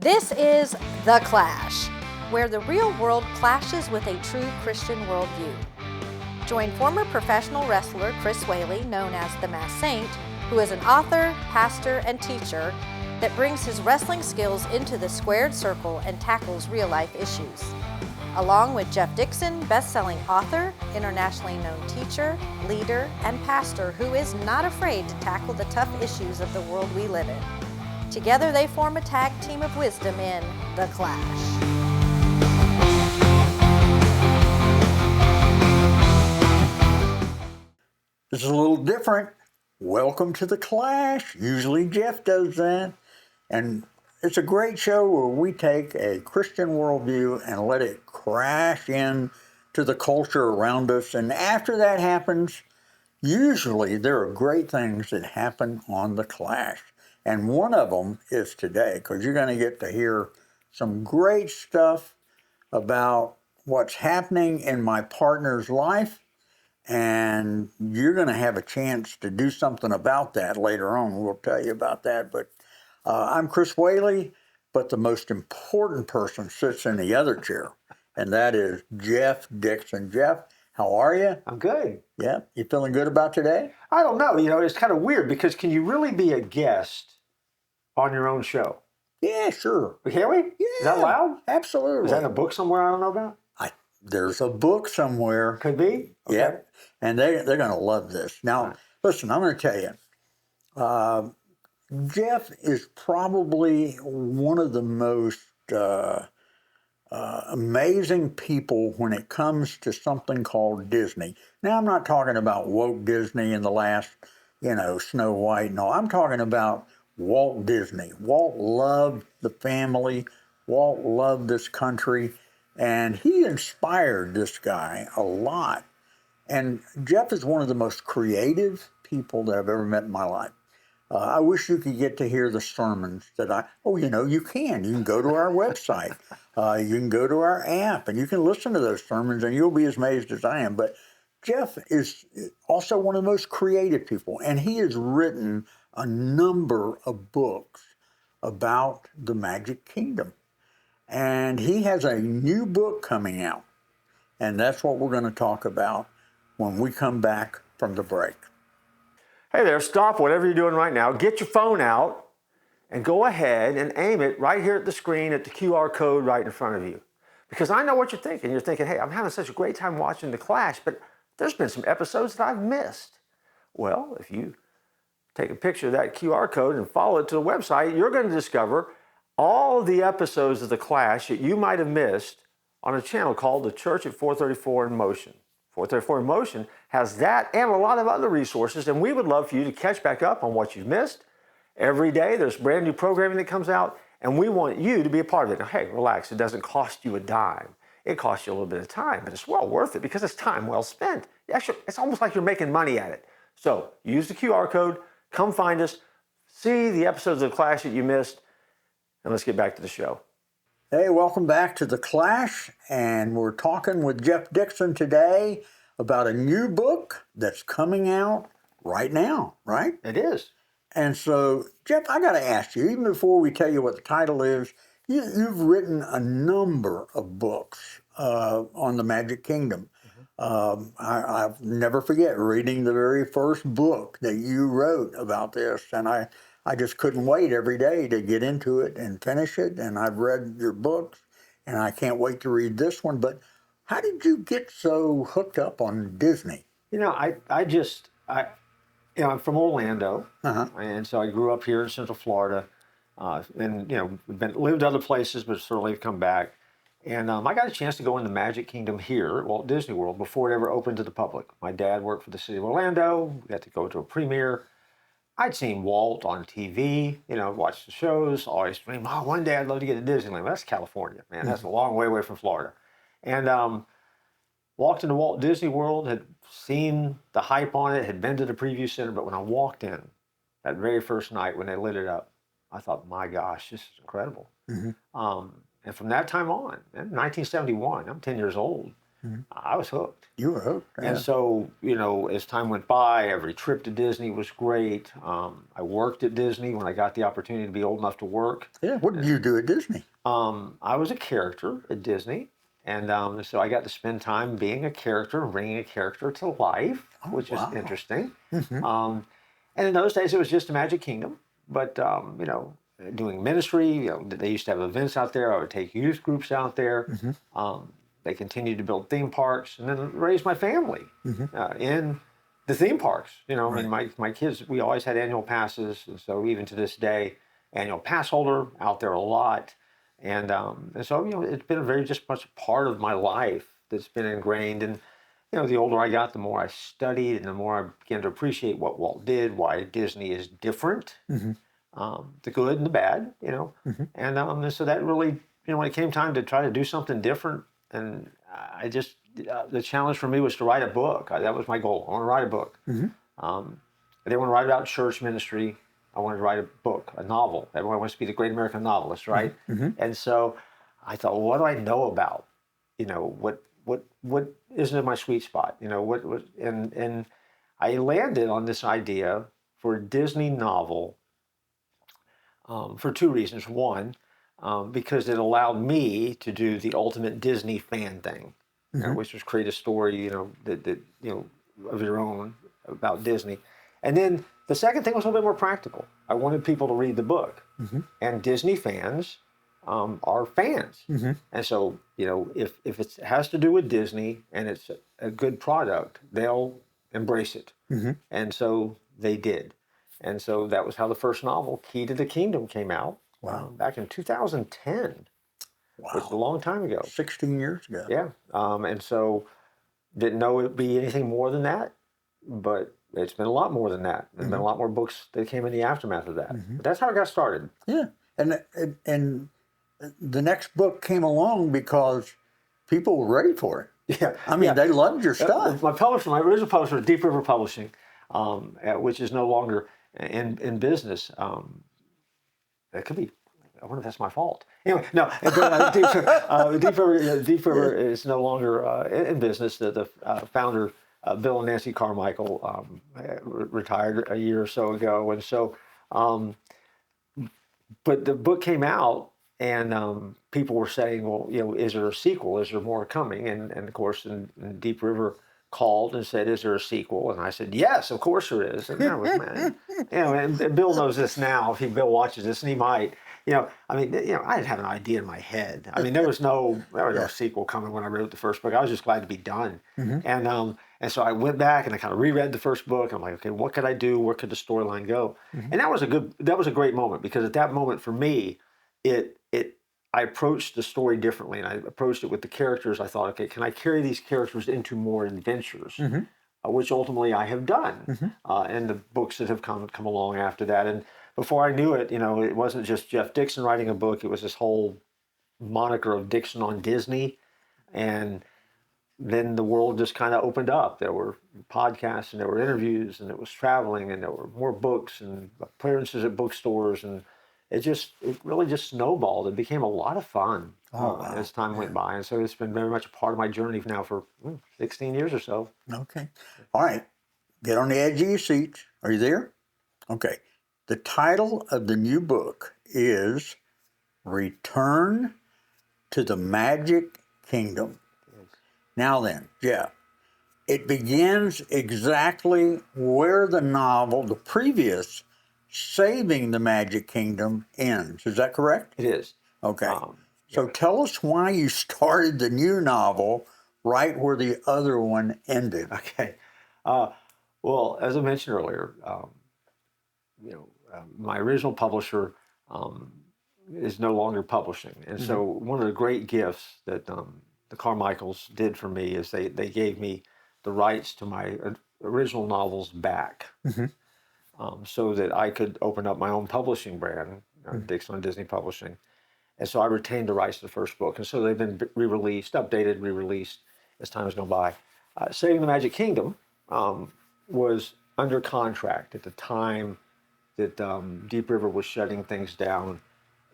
This is The Clash, where the real world clashes with a true Christian worldview. Join former professional wrestler Chris Whaley, known as the Masked Saint, who is an author, pastor, and teacher that brings his wrestling skills into the squared circle and tackles real-life issues. Along with Jeff Dixon, best-selling author, internationally known teacher, leader, and pastor who is not afraid to tackle the tough issues of the world we live in. Together they form a tag team of wisdom in The Clash. This is a little different. Welcome to The Clash. Usually Jeff does that. And it's a great show where we take a Christian worldview and let it crash in to the culture around us. And after that happens, usually there are great things that happen on The Clash. And one of them is today, because you're going to get to hear some great stuff about what's happening in my partner's life. And you're going to have a chance to do something about that later on. We'll tell you about that. But I'm Chris Whaley, but the most important person sits in the other chair, and that is Jeff Dixon. Jeff, how are you? I'm good. Yeah? You feeling good about today? I don't know. It's kind of weird because can you really be a guest on your own show? Yeah, sure. Can we? Yeah. Is that allowed? Absolutely. Is that in a book somewhere I don't know about? There's a book somewhere. Could be. Okay. Yeah. And they're going to love this. Now, listen, I'm going to tell you, Jeff is probably one of the most amazing people when it comes to something called Disney. Now, I'm not talking about Walt Disney and the last, Snow White. No, I'm talking about Walt Disney. Walt loved the family. Walt loved this country. And he inspired this guy a lot. And Jeff is one of the most creative people that I've ever met in my life. I wish you could get to hear the sermons that you can. You can go to our website. You can go to our app, and you can listen to those sermons, and you'll be as amazed as I am. But Jeff is also one of the most creative people, and he has written a number of books about the Magic Kingdom. And he has a new book coming out, and that's what we're going to talk about when we come back from the break. Hey there, stop whatever you're doing right now. Get your phone out and go ahead and aim it right here at the screen at the QR code right in front of you. Because I know what you're thinking. You're thinking, hey, I'm having such a great time watching The Clash, but there's been some episodes that I've missed. Well, if you take a picture of that QR code and follow it to the website, you're going to discover all the episodes of The Clash that you might have missed on a channel called The Church at 434 in Motion. 434 in Motion has that and a lot of other resources, and we would love for you to catch back up on what you've missed. Every day there's brand new programming that comes out, and we want you to be a part of it. Now, hey, relax, it doesn't cost you a dime. It costs you a little bit of time, but it's well worth it because it's time well spent. Actually, it's almost like you're making money at it. So use the QR code, come find us, see the episodes of The Clash that you missed, and let's get back to the show. Hey, welcome back to The Clash, and we're talking with Jeff Dixon today about a new book that's coming out right now, right? It is. And so, Jeff, I got to ask you, even before we tell you what the title is, you've written a number of books on the Magic Kingdom. I'll never forget reading the very first book that you wrote about this, and I just couldn't wait every day to get into it and finish it. And I've read your books, and I can't wait to read this one. But how did you get so hooked up on Disney? I'm from Orlando, and so I grew up here in Central Florida, and lived other places, but certainly have come back. And I got a chance to go in the Magic Kingdom here at Walt Disney World before it ever opened to the public. My dad worked for the city of Orlando. We got to go to a premiere. I'd seen Walt on TV, watched the shows, always dreamed, one day I'd love to get to Disneyland. Well, that's California, man. That's a long way away from Florida. And walked into Walt Disney World, had seen the hype on it, had been to the preview center, but when I walked in that very first night when they lit it up, I thought, my gosh, this is incredible. And from that time on, 1971, I'm 10 years old, I was hooked. You were hooked. Yeah. And so, as time went by, every trip to Disney was great. I worked at Disney when I got the opportunity to be old enough to work. Yeah. What did you do at Disney? I was a character at Disney. And so I got to spend time being a character and bringing a character to life, which is interesting. And in those days, it was just the Magic Kingdom. But, doing ministry, they used to have events out there. I would take youth groups out there. They continued to build theme parks and then raise my family in the theme parks. I mean, my kids, we always had annual passes. And so even to this day, annual pass holder out there a lot. And so, it's been very just much a part of my life that's been ingrained. And, the older I got, the more I studied and the more I began to appreciate what Walt did, why Disney is different, the good and the bad, And so that really, when it came time to try to do something different, and I just, the challenge for me was to write a book. That was my goal. I want to write a book. I didn't want to write about church ministry. I wanted to write a book, a novel. Everyone wants to be the great American novelist, right? And so I thought, well, what do I know about? What isn't in my sweet spot? And I landed on this idea for a Disney novel for two reasons. One, because it allowed me to do the ultimate Disney fan thing, which was create a story, that of your own about Disney. And then the second thing was a little bit more practical. I wanted people to read the book, and Disney fans are fans. And so, if it has to do with Disney and it's a good product, they'll embrace it. And so they did. And so that was how the first novel, Key to the Kingdom, came out back in 2010. Wow. Which was a long time ago. 16 years ago. Yeah. And so didn't know it'd be anything more than that, but it's been a lot more than that. There's been a lot more books that came in the aftermath of that. But that's how it got started. Yeah. And the next book came along because people were ready for it. Yeah. I mean, they loved your stuff. My original publisher, Deep River Publishing, which is no longer in business. It could be. I wonder if that's my fault. Anyway, no. Deep River is no longer in business. The founder, Bill and Nancy Carmichael, retired a year or so ago, and so. But the book came out, and people were saying, "Well, is there a sequel? Is there more coming?" And of course, and Deep River called and said, "Is there a sequel?" And I said, "Yes, of course there is." And, and Bill knows this now. If Bill watches this, and he might. I didn't have an idea in my head. I mean, there was no sequel coming when I wrote the first book. I was just glad to be done. And so I went back and I kind of reread the first book. I'm like, okay, what could I do? Where could the storyline go? And that was a great moment, because at that moment for me, I approached the story differently, and I approached it with the characters. I thought, okay, can I carry these characters into more adventures? Which ultimately I have done, and the books that have come along after that. And before I knew it, it wasn't just Jeff Dixon writing a book. It was this whole moniker of Dixon on Disney. And then the world just kind of opened up. There were podcasts, and there were interviews, and it was traveling, and there were more books and appearances at bookstores. And it really just snowballed. It became a lot of fun as time went by. And so it's been very much a part of my journey now for 16 years or so. Okay. All right. Get on the edge of your seats. Are you there? Okay. The title of the new book is Return to the Magic Kingdom. Yes. Now then, Jeff, it begins exactly where the novel, the previous Saving the Magic Kingdom, ends. Is that correct? It is. Okay. So tell us why you started the new novel right where the other one ended. Okay. Well, as I mentioned earlier, my original publisher is no longer publishing. And so one of the great gifts that the Carmichaels did for me is they gave me the rights to my original novels back, so that I could open up my own publishing brand, Dixon on Disney Publishing. And so I retained the rights to the first book. And so they've been updated, re-released as time has gone by. Saving the Magic Kingdom was under contract at the time that Deep River was shutting things down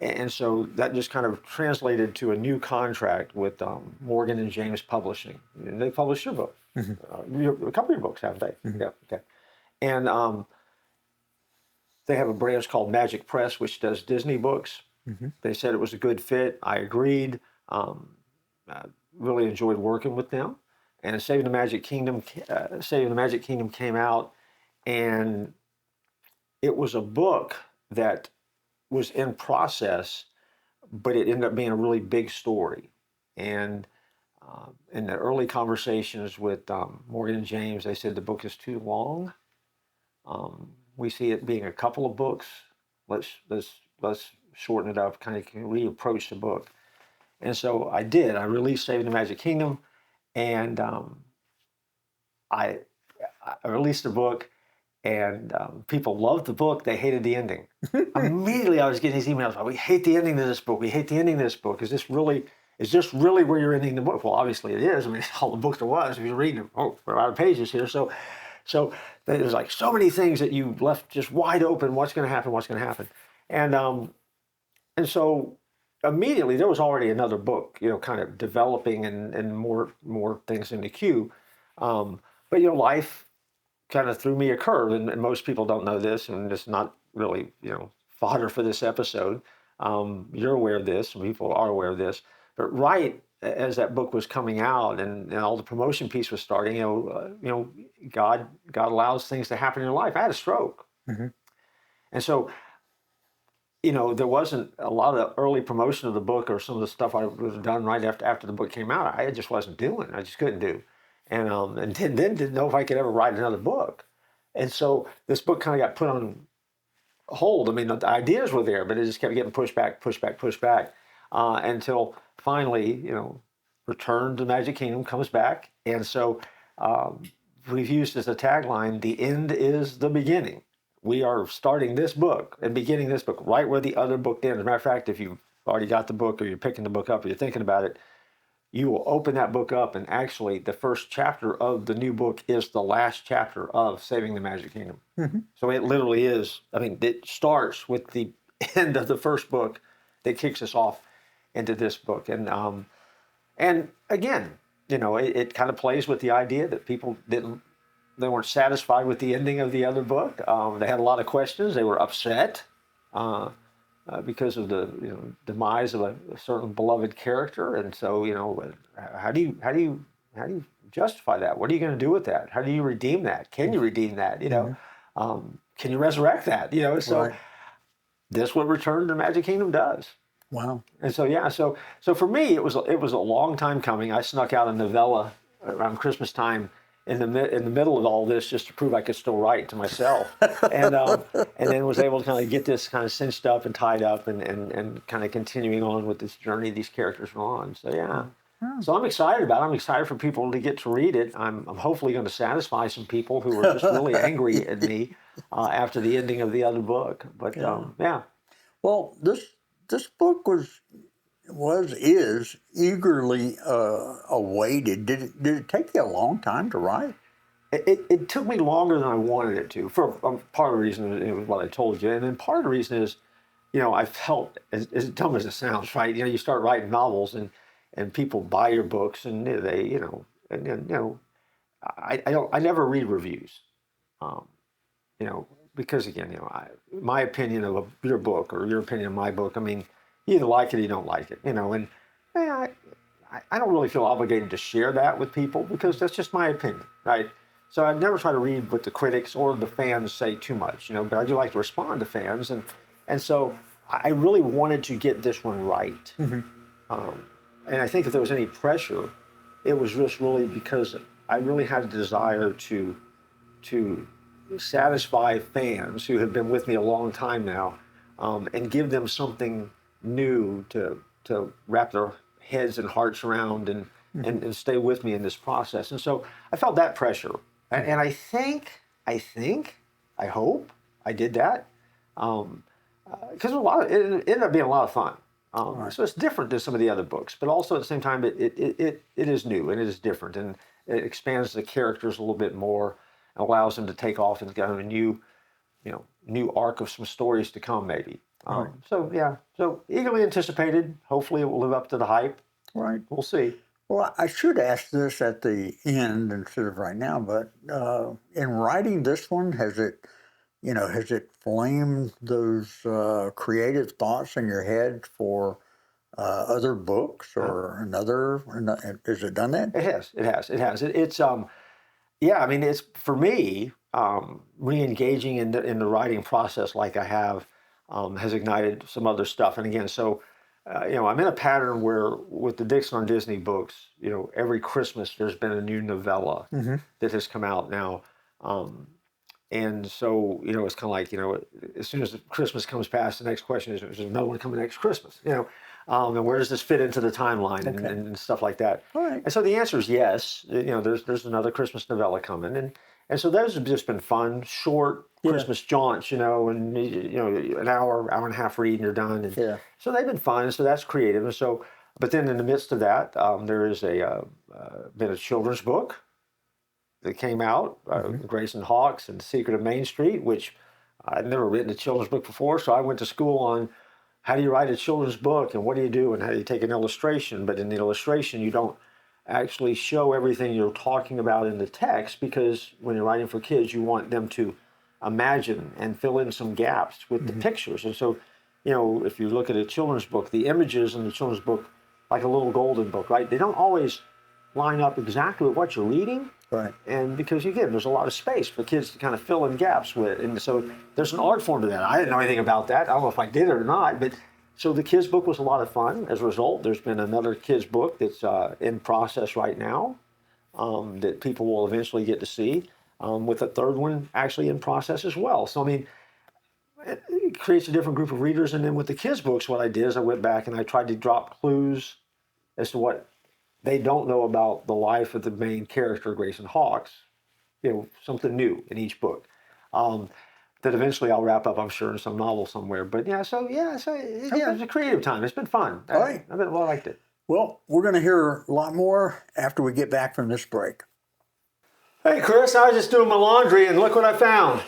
And so that just kind of translated to a new contract with Morgan and James Publishing. And they published your book, a couple of your books, haven't they? Yeah, okay. And they have a branch called Magic Press, which does Disney books. They said it was a good fit. I agreed. Really enjoyed working with them. And Saving the Magic Kingdom came out, and it was a book that was in process, but it ended up being a really big story. And in the early conversations with Morgan and James, they said the book is too long. We see it being a couple of books. Let's shorten it up, kind of reapproach the book. And so I did. I released Saving the Magic Kingdom, and I released the book, and people loved the book. They hated the ending. Immediately, I was getting these emails. We hate the ending of this book. We hate the ending of this book. Is this really where you're ending the book? Well, obviously it is. I mean, all the book there was. If you're reading them, we're out of pages here. So there's like so many things that you left just wide open. What's going to happen? What's going to happen? And so immediately there was already another book, kind of developing and more things in the queue. But life kind of threw me a curve, and most people don't know this, and it's not really, fodder for this episode. You're aware of this, and people are aware of this. But right as that book was coming out and all the promotion piece was starting, God allows things to happen in your life. I had a stroke, and so there wasn't a lot of early promotion of the book or some of the stuff I would have done right after the book came out. I just wasn't doing. I just couldn't do. And then didn't know if I could ever write another book. And so this book kind of got put on hold. I mean, the ideas were there, but it just kept getting pushed back, until finally, Return to the Magic Kingdom comes back. And so we've used as a tagline, the end is the beginning. We are starting this book and beginning this book right where the other book ends. As a matter of fact, if you've already got the book or you're picking the book up or you're thinking about it, you will open that book up, and actually the first chapter of the new book is the last chapter of Saving the Magic Kingdom. So it literally is, it starts with the end of the first book that kicks us off into this book. And again, it kind of plays with the idea that people they weren't satisfied with the ending of the other book. They had a lot of questions. They were upset because of the demise of a certain beloved character. And so how do you justify that? What are you going to do with that? How do you redeem that? Can you redeem that? Can you resurrect that? So right. This is what Return to the Magic Kingdom does. Wow. And so for me it was a long time coming. I snuck out a novella around Christmas time in the middle of all this just to prove I could still write to myself, and then was able to kind of get this kind of cinched up and tied up and kind of continuing on with this journey these characters are on. So yeah. So I'm excited about it. I'm excited for people to get to read it. I'm hopefully going to satisfy some people who were just really angry at me after the ending of the other book. But yeah. Well, this book is eagerly awaited. Did it take you a long time to write? It took me longer than I wanted it to. For part of the reason it was what I told you, and then part of the reason is, I felt as dumb as it sounds, right? You start writing novels and people buy your books and they, I never read reviews, because again, my opinion of your book or your opinion of my book, you either like it or you don't like it, and I don't really feel obligated to share that with people because that's just my opinion, right? So I never try to read what the critics or the fans say too much, but I do like to respond to fans, and so I really wanted to get this one right. And I think if there was any pressure, it was just really because I really had a desire to satisfy fans who have been with me a long time now, and give them something new to wrap their heads and hearts around and stay with me in this process. And so I felt that pressure. And I hope I did that. Because it ended up being a lot of fun. Right. So it's different than some of the other books, but also at the same time, it is new and it is different, and it expands the characters a little bit more and allows them to take off and get a new arc of some stories to come, maybe. Right. So eagerly anticipated. Hopefully it will live up to the hype. Right. We'll see. Well, I should ask this at the end instead of right now, but in writing this one, has it flamed those creative thoughts in your head for other books or another? Has it done that? It has. It's yeah. I mean, it's for me. Re-engaging in the writing process like I have has ignited some other stuff. And again, so I'm in a pattern where with the Dixon on Disney books, every Christmas there's been a new novella that has come out now. And so, it's kind of like, as soon as Christmas comes past, the next question is there another one coming next Christmas? And where does this fit into the timeline and stuff like that? All right. And so the answer is yes. There's another Christmas novella coming, and so those have just been fun, short Christmas jaunts, and an hour and a half read and you're done. And so they've been fun. So that's creative. And so, but then in the midst of that, there is been a children's book that came out, Grayson Hawkes and Secret of Main Street, which I'd never written a children's book before. So I went to school on how do you write a children's book and what do you do and how do you take an illustration. But in the illustration, you don't actually show everything you're talking about in the text, because when you're writing for kids, you want them to imagine and fill in some gaps with the pictures. And so, if you look at a children's book, the images in the children's book, like a little golden book, right? They don't always line up exactly with what you're reading. Right. And because, again, there's a lot of space for kids to kind of fill in gaps with. And so there's an art form to that. I didn't know anything about that. I don't know if I did it or not, but so the kids' book was a lot of fun. As a result, there's been another kids' book that's in process right now that people will eventually get to see, with a third one actually in process as well. So, I mean, it creates a different group of readers. And then with the kids' books, what I did is I went back and I tried to drop clues as to what they don't know about the life of the main character, Grayson Hawkes, something new in each book. That eventually I'll wrap up, I'm sure, in some novel somewhere. But it's a creative time. It's been fun. All right. I liked it. Well, we're going to hear a lot more after we get back from this break. Hey, Chris, I was just doing my laundry and look what I found.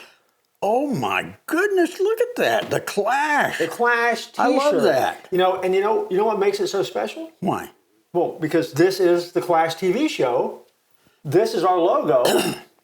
Oh my goodness, look at that. The Clash. The Clash t-shirt. I love that. You know what makes it so special? Why? Well, because this is the Clash TV show. This is our logo.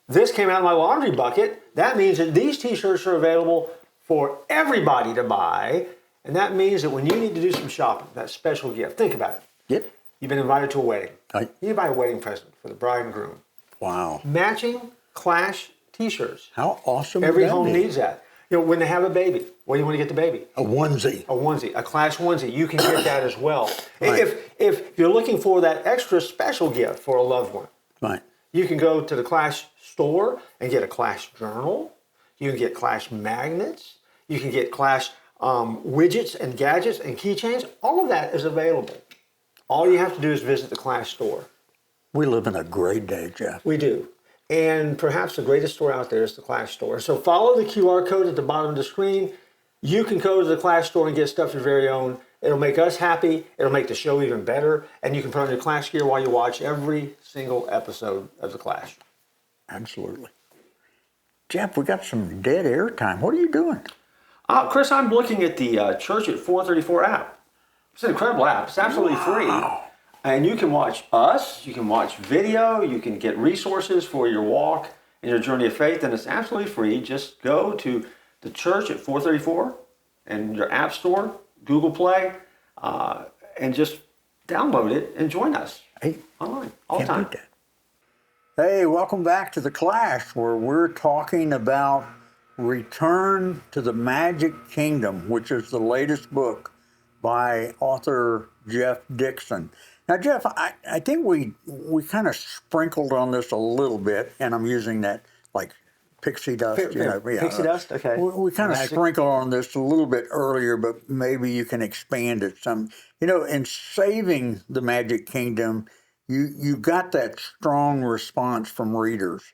This came out of my laundry bucket. That means that these t-shirts are available for everybody to buy. And that means that when you need to do some shopping, that special gift, think about it. Yep. You've been invited to a wedding. Right. You buy a wedding present for the bride and groom. Wow. Matching Clash t-shirts. How awesome Every would that home be? needs that. When they have a baby, what do you want to get the baby? A onesie. A onesie, a Clash onesie. You can get that as well. Right. If you're looking for that extra special gift for a loved one, Right. you can go to the Clash store and get a Clash journal. You can get Clash magnets. You can get Clash widgets and gadgets and keychains. All of that is available. All you have to do is visit the Clash store. We live in a great day, Jeff. We do. And perhaps the greatest store out there is the Clash store. So follow the QR code at the bottom of the screen. You can go to the Clash store and get stuff your very own. It'll make us happy. It'll make the show even better. And you can put on your Clash gear while you watch every single episode of the Clash. Absolutely. Jeff, we got some dead air time. What are you doing? Chris, I'm looking at the Church at 434 app. It's an incredible app. It's absolutely free. And you can watch us, you can watch video, you can get resources for your walk and your journey of faith, and it's absolutely free. Just go to the Church at 434 and your app store, Google Play, and just download it and join us online all the time. Hey, welcome back to The Clash, where we're talking about Return to the Magic Kingdom, which is the latest book by author Jeff Dixon. Now, Jeff, I think we kind of sprinkled on this a little bit, and I'm using that like pixie dust. Pixie dust? Okay. We kind of sprinkled on this a little bit earlier, but maybe you can expand it some. In saving the Magic Kingdom, you got that strong response from readers.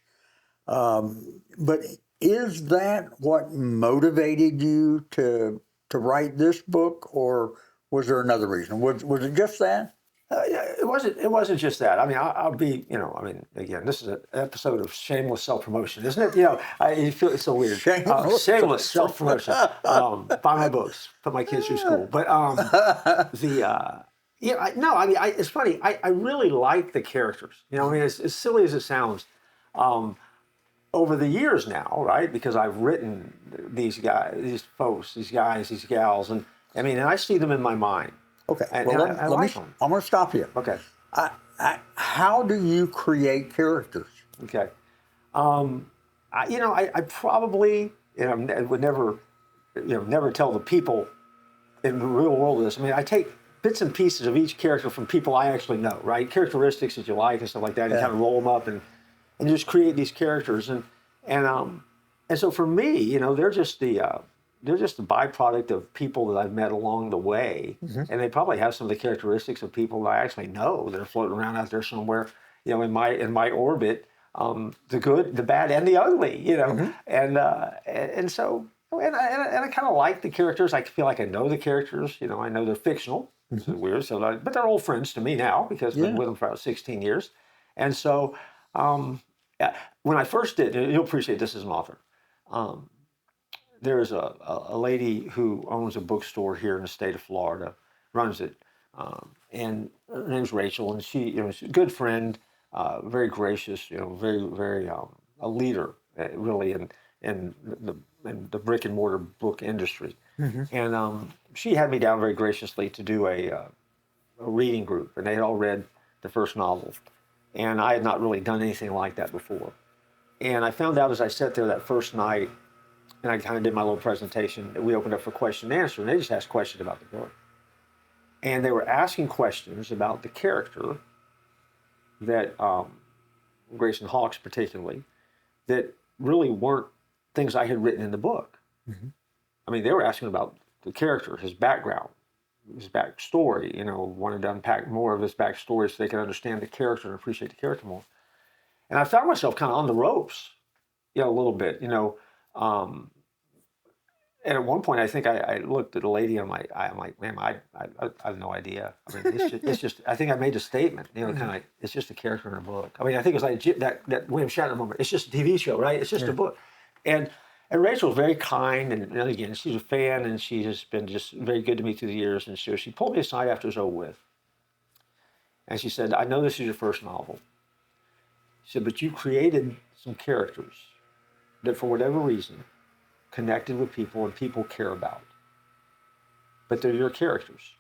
But is that what motivated you to write this book, or was there another reason? Was it just that? Yeah, it wasn't just that. I mean, I'll be, I mean, again, this is an episode of shameless self-promotion, isn't it? You feel it's so weird. Shameless self-promotion. Buy my books, put my kids through school. But no, I mean, it's funny. I really like the characters. I mean, as silly as it sounds, over the years now, right? Because I've written these guys, these folks, these guys, these gals, and I mean, and I see them in my mind. Okay. And, well, and I like them. I'm going to stop you. Okay. How do you create characters? Okay. I probably, would never, never tell the people in the real world this. I mean, I take bits and pieces of each character from people I actually know, right? Characteristics that you like and stuff like that, and kind of roll them up and just create these characters. And so for me, they're just the byproduct of people that I've met along the way, and they probably have some of the characteristics of people that I actually know that are floating around out there somewhere, in my orbit, the good, the bad, and the ugly, and so I kind of like the characters. I feel like I know the characters. I know they're fictional. It's weird, but they're old friends to me now because I've been with them for about 16 years, and so when I first did, and you'll appreciate this as an author. There's a lady who owns a bookstore here in the state of Florida, runs it, and her name's Rachel, and she's a good friend, very gracious, very, very a leader, really, in the brick and mortar book industry. And she had me down very graciously to do a reading group, and they had all read the first novel, and I had not really done anything like that before. And I found out as I sat there that first night, and I kind of did my little presentation, we opened up for question and answer, and they just asked questions about the book. And they were asking questions about the character that, Grayson Hawkes particularly, that really weren't things I had written in the book. I mean, they were asking about the character, his background, his backstory, wanted to unpack more of his backstory so they could understand the character and appreciate the character more. And I found myself kind of on the ropes, a little bit, and at one point, I think I looked at a lady and I'm like, man, I have no idea. I mean, it's just, I think I made a statement, kind of like, it's just a character in a book. I mean, I think it was like that William Shatner moment. It's just a TV show, right? It's just a book. And Rachel's very kind, and again, she's a fan, and she's just been very good to me through the years. And so she pulled me aside after it was over with. And she said, I know this is your first novel. She said, but you created some characters that for whatever reason connected with people and people care about. But they're your characters.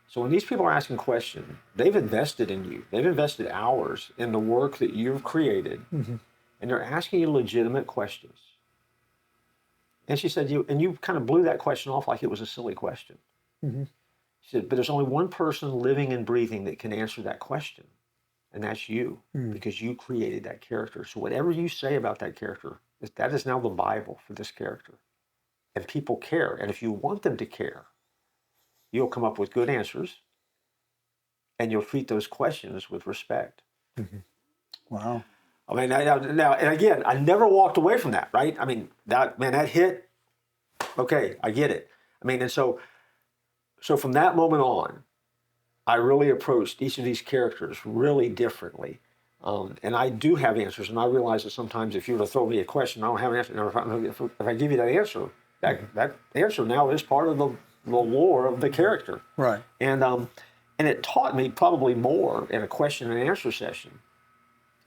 So when these people are asking questions, they've invested in you. They've invested hours in the work that you've created, and they're asking you legitimate questions. And she said, you kind of blew that question off like it was a silly question. She said, but there's only one person living and breathing that can answer that question, and that's you, because you created that character. So whatever you say about that character, that is now the Bible for this character. And people care. And if you want them to care, you'll come up with good answers, and you'll treat those questions with respect. Wow. I mean, now, and again, I never walked away from that, right? I mean, that hit. Okay, I get it. I mean, and so from that moment on, I really approached each of these characters really differently. And I do have answers, and I realize that sometimes if you were to throw me a question, I don't have an answer. If I give you that answer, that answer now is part of the lore of the character. Right. And it taught me probably more in a question and answer session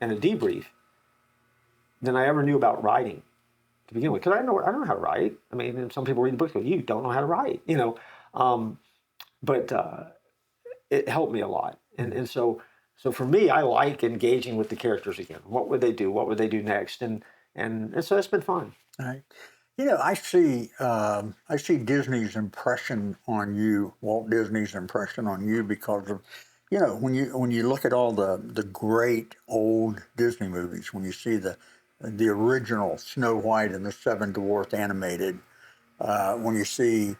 and a debrief than I ever knew about writing to begin with. Because I don't know how to write. I mean, and some people read the book and go, you don't know how to write, But it helped me a lot. And so for me, I like engaging with the characters again. What would they do? What would they do next? And so it's been fun. Right. I see Disney's impression on you, Walt Disney's impression on you, because of, when you look at all the great old Disney movies, when you see the original Snow White and the Seven Dwarfs animated, when you see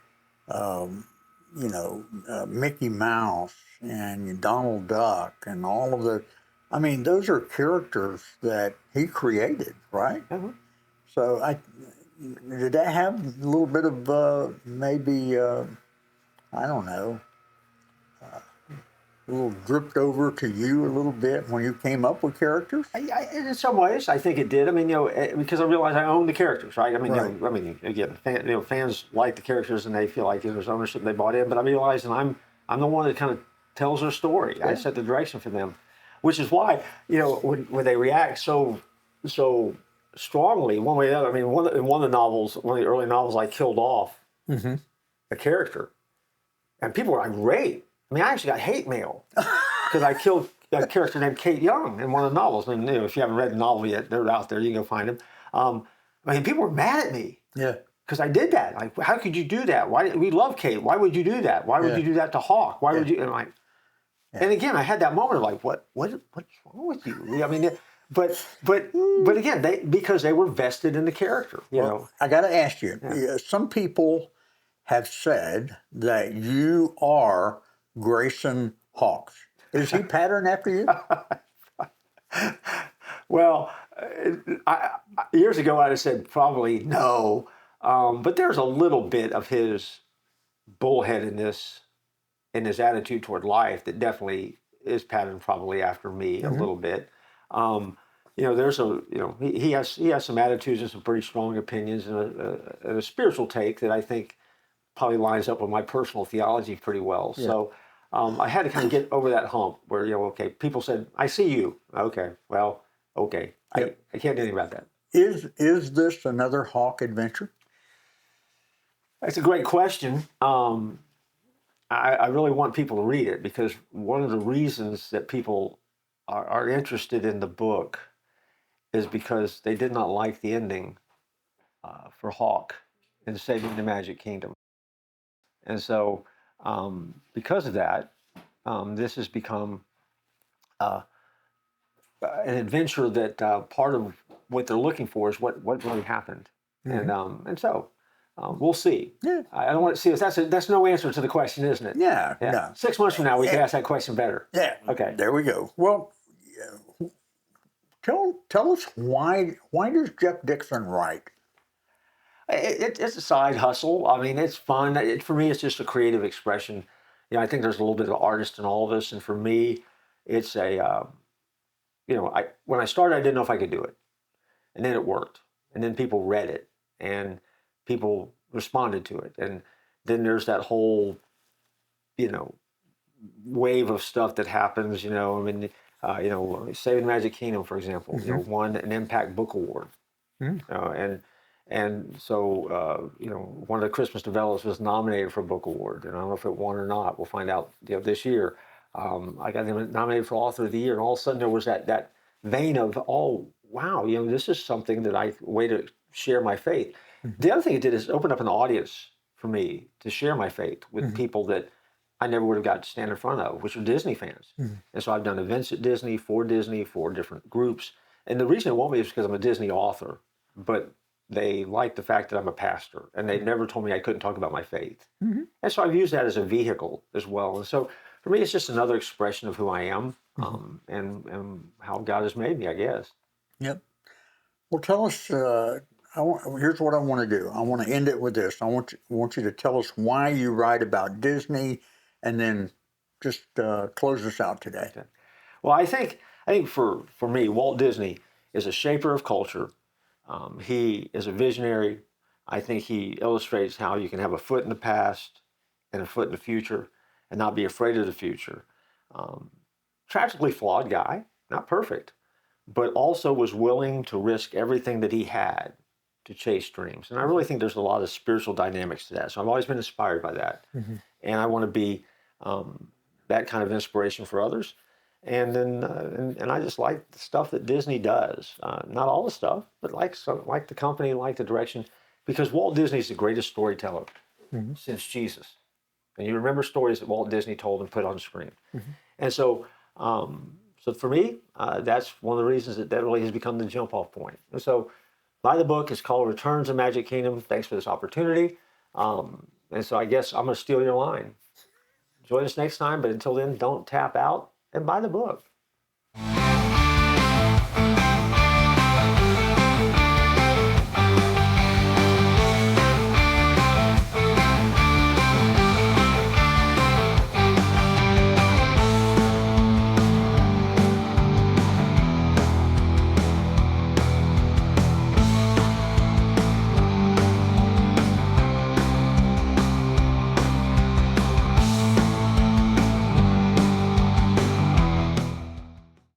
Mickey Mouse and Donald Duck and all of those are characters that he created, right? So did that have a little bit of maybe, I don't know, a little dripped over to you a little bit when you came up with characters? In some ways, I think it did. I mean, because I realized I own the characters, right? I mean, Right. Again, fans like the characters and they feel like there's ownership they bought in. But I realized that I'm the one that kind of tells their story. Yeah. I set the direction for them, which is why when they react so strongly one way or the other. I mean, in one of the early novels, I killed off a character, and people were irate. I mean, I actually got hate mail because I killed a character named Kate Young in one of the novels. I mean, if you haven't read the novel yet, they're out there. You can go find them. I mean, people were mad at me. Yeah. Because I did that. Like, how could you do that? We love Kate. Why would you do that? Why would you do that to Hawk? Why would you? And like, and again, I had that moment of like, what's wrong with you? I mean, but again, because they were vested in the character. You know, I got to ask you. Some people have said that you are Grayson Hawkes. Is he patterned after you? Well, years ago I'd have said probably no, but there's a little bit of his bullheadedness and his attitude toward life that definitely is patterned probably after me a little bit. There's he has some attitudes and some pretty strong opinions and a spiritual take that I think probably lines up with my personal theology pretty well. Yeah. So I had to kind of get over that hump where, okay, people said, I see you. Okay, well, okay. Yep. I can't do anything about that. Is this another Hawk adventure? That's a great question. I really want people to read it because one of the reasons that people are interested in the book is because they did not like the ending for Hawk in Saving the Magic Kingdom. And so because of that, this has become an adventure that part of what they're looking for is what really happened. And so we'll see. Yeah. I don't want to see this. That's no answer to the question, isn't it? Yeah. No. 6 months from now, we can ask that question better. Yeah. Okay. There we go. Well, tell us why does Jeff Dixon write? It's a side hustle. I mean, it's fun. For me, it's just a creative expression. I think there's a little bit of artist in all of us. And for me, it's when I started, I didn't know if I could do it. And then it worked. And then people read it and people responded to it. And then there's that whole, wave of stuff that happens, I mean, Saving the Magic Kingdom, for example, won an Impact Book Award. And so, one of the Christmas novellas was nominated for a book award, and I don't know if it won or not. We'll find out this year. I got nominated for Author of the Year, and all of a sudden there was that vein of, oh, wow, this is something that way to share my faith. The other thing it did is open up an audience for me to share my faith with people that I never would have got to stand in front of, which are Disney fans. And so I've done events at Disney, for different groups. And the reason it won't be is because I'm a Disney author, but they like the fact that I'm a pastor, and they never told me I couldn't talk about my faith. And so I've used that as a vehicle as well. And so for me, it's just another expression of who I am and how God has made me, I guess. Yep. Well, tell us, here's what I want to do. I want to end it with this. I want you to tell us why you write about Disney, and then just close us out today. Okay. Well, I think for me, Walt Disney is a shaper of culture. He is a visionary. I think he illustrates how you can have a foot in the past and a foot in the future and not be afraid of the future. Tragically flawed guy, not perfect, but also was willing to risk everything that he had to chase dreams. And I really think there's a lot of spiritual dynamics to that. So I've always been inspired by that. And I want to be that kind of inspiration for others. And then, and I just like the stuff that Disney does. Not all the stuff, but like the company, like the direction, because Walt Disney is the greatest storyteller since Jesus. And you remember stories that Walt Disney told and put on screen. And so, so for me, that's one of the reasons that really has become the jump-off point. And so, the book is called Returns of Magic Kingdom. Thanks for this opportunity. And so I guess I'm going to steal your line. Join us next time, but until then, don't tap out and buy the book.